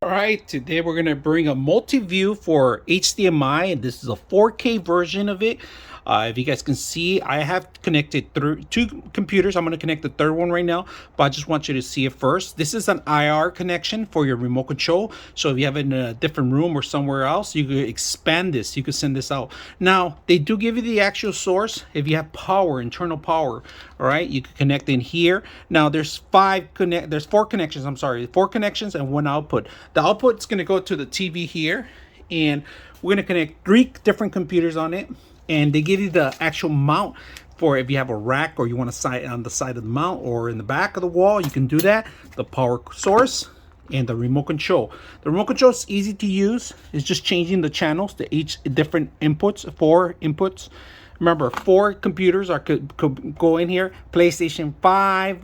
All right, today we're going to bring a multi-view for HDMI, and this is a 4K version of it. If you guys can see, I have connected two computers. I'm going to connect the third one right now, but I just want you to see it first. This is an IR connection for your remote control. So if you have it in a different room or somewhere else, you could expand this. You could send this out. Now, they do give you the actual source. If you have power, internal power, all right, you can connect in here. Now, there's four connections. I'm sorry, 4 connections and 1 output. The output is going to go to the TV here, and we're going to connect 3 different computers on it. And they give you the actual mount for if you have a rack or you want to sit on the side of the mount or in the back of the wall, you can do that. The power source and the remote control. The remote control is easy to use. It's just changing the channels to each different inputs, 4 inputs. Remember, 4 computers could go in here. PlayStation 5,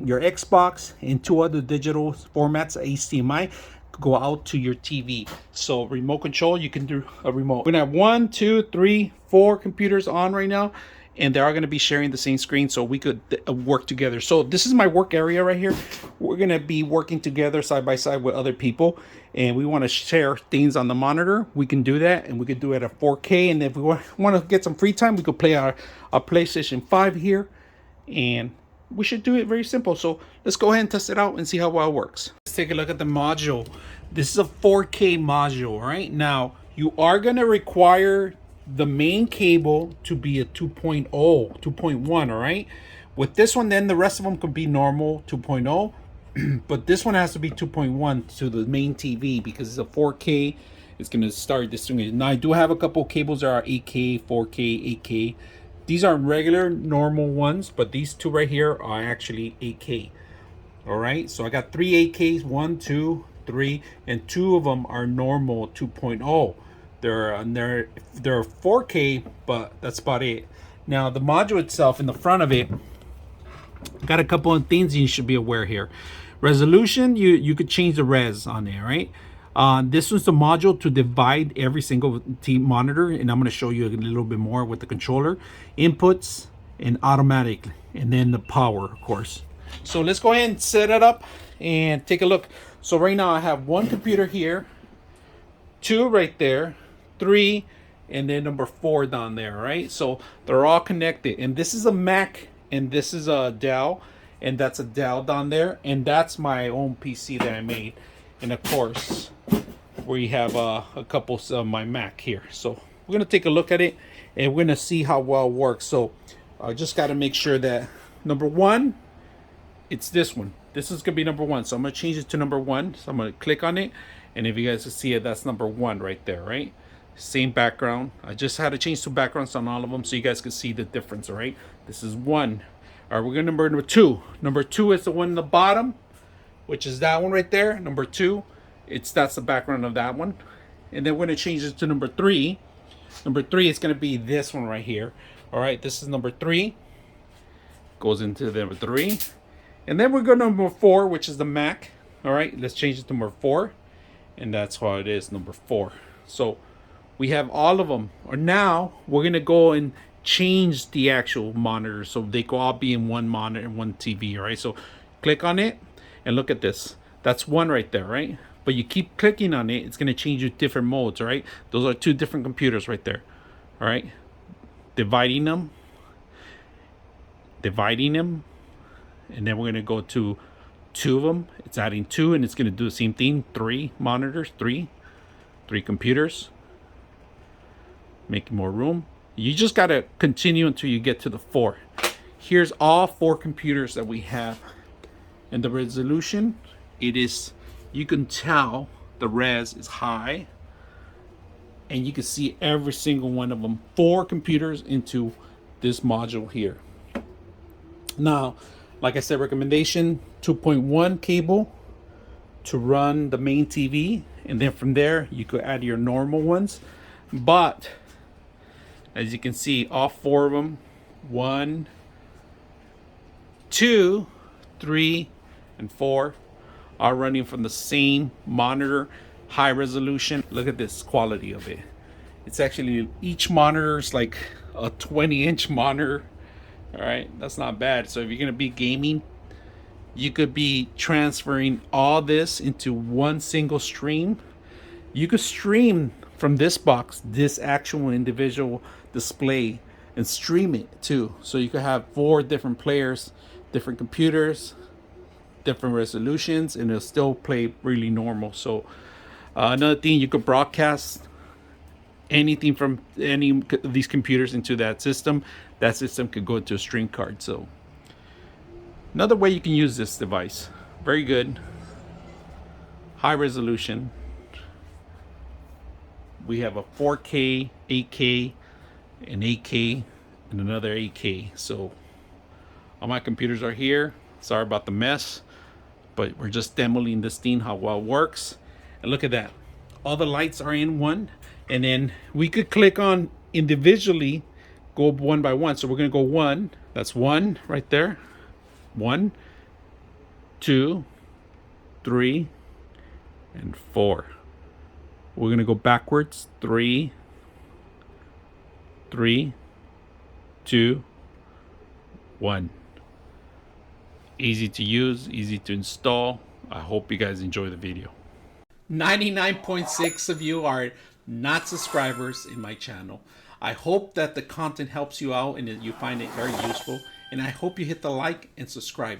your Xbox, and 2 other digital formats, HDMI, go out to your TV. So remote control, you can do a remote. We're gonna have 1, 2, 3, 4 computers on right now, and they are gonna be sharing the same screen, so we could work together. So this is my work area right here. We're gonna be working together side by side with other people, and we want to share things on the monitor. We can do that, and we could do it at 4K. And if we want to get some free time, we could play our PlayStation 5 here, and we should do it very simple. So let's go ahead and test it out and see how well it works. Let's take a look at the module. This is a 4K module. Right now, you are going to require the main cable to be a 2.0, 2.1. All right, with this one, then the rest of them could be normal 2.0. But this one has to be 2.1 to the main TV because it's a 4K. It's going to start this thing. Now, I do have a couple cables that are 8K, 4K, 8K. These are regular, normal ones, but these 2 right here are actually 8K. All right, so I got 3 8Ks, 1, 2, 3, and 2 of them are normal 2.0. They're 4K, but that's about it. Now, the module itself, in the front of it, got a couple of things you should be aware here. Resolution, you could change the res on there, right? This was the module to divide every single monitor, and I'm going to show you a little bit more with the controller. Inputs and automatic, and then the power, of course. So let's go ahead and set it up and take a look. So right now I have 1 computer here, 2 right there, 3, and then number 4 down there, right? So they're all connected, and this is a Mac, and this is a Dell, and that's a Dell down there, and that's my own PC that I made. And of course, we have a couple of my Mac here. So we're gonna take a look at it, and we're gonna see how well it works. So I just got to make sure that number 1, it's this one. This is gonna be number 1. So I'm gonna change it to number 1. So I'm gonna click on it, and if you guys can see it, that's number 1 right there, right? Same background. I just had to change 2 backgrounds on all of them so you guys can see the difference, all right? This is 1. All right, we're gonna number 2. Number 2 is the one in the bottom, which is that one right there. Number 2, that's the background of that one. And then we're gonna change it to number 3. Number 3 is gonna be this one right here. All right, this is number 3. Goes into number 3. And then we're going to number 4, which is the Mac. All right, let's change it to number 4. And that's how it is, number 4. So we have all of them. Or now we're gonna go and change the actual monitor so they could all be in one monitor and one TV. All right, so click on it and look at this. That's 1 right there, right? But you keep clicking on it, it's gonna change you different modes. All right, those are 2 different computers right there. All right, dividing them, and then we're gonna go to 2 of them. It's adding 2, and it's gonna do the same thing. 3 monitors, 3 computers, making more room. You just gotta continue until you get to the 4. Here's all 4 computers that we have, and the resolution, it is, you can tell the res is high, and you can see every single one of them. 4 computers into this module here. Now, like I said, recommendation 2.1 cable to run the main TV, and then from there you could add your normal ones. But as you can see, all 4 of them, 1, 2, 3, and 4 are running from the same monitor, high resolution. Look at this quality of it. It's actually, each monitor is like a 20-inch monitor. All right, that's not bad. So if you're gonna be gaming, You could be transferring all this into one single stream. You could stream from this box, this actual individual display, and stream it too. So you could have 4 different players, different computers, different resolutions, and it'll still play really normal. So another thing, you could broadcast anything from any of these computers into that system. That system could go into a stream card. So another way you can use this device. Very good. High resolution. We have a 4K, 8K, an 8K, and another 8K. So all my computers are here. Sorry about the mess, but we're just demoing this thing, how well it works. And look at that. All the lights are in one. And then we could click on individually, go one by one. So we're going to go 1. That's 1 right there. 1, 2, 3, and 4. We're going to go backwards. 3, 3, 2, 1. Easy to use, easy to install. I hope you guys enjoy the video. 99.6 of you are not subscribers in my channel. I hope that the content helps you out and that you find it very useful. And I hope you hit the like and subscribe.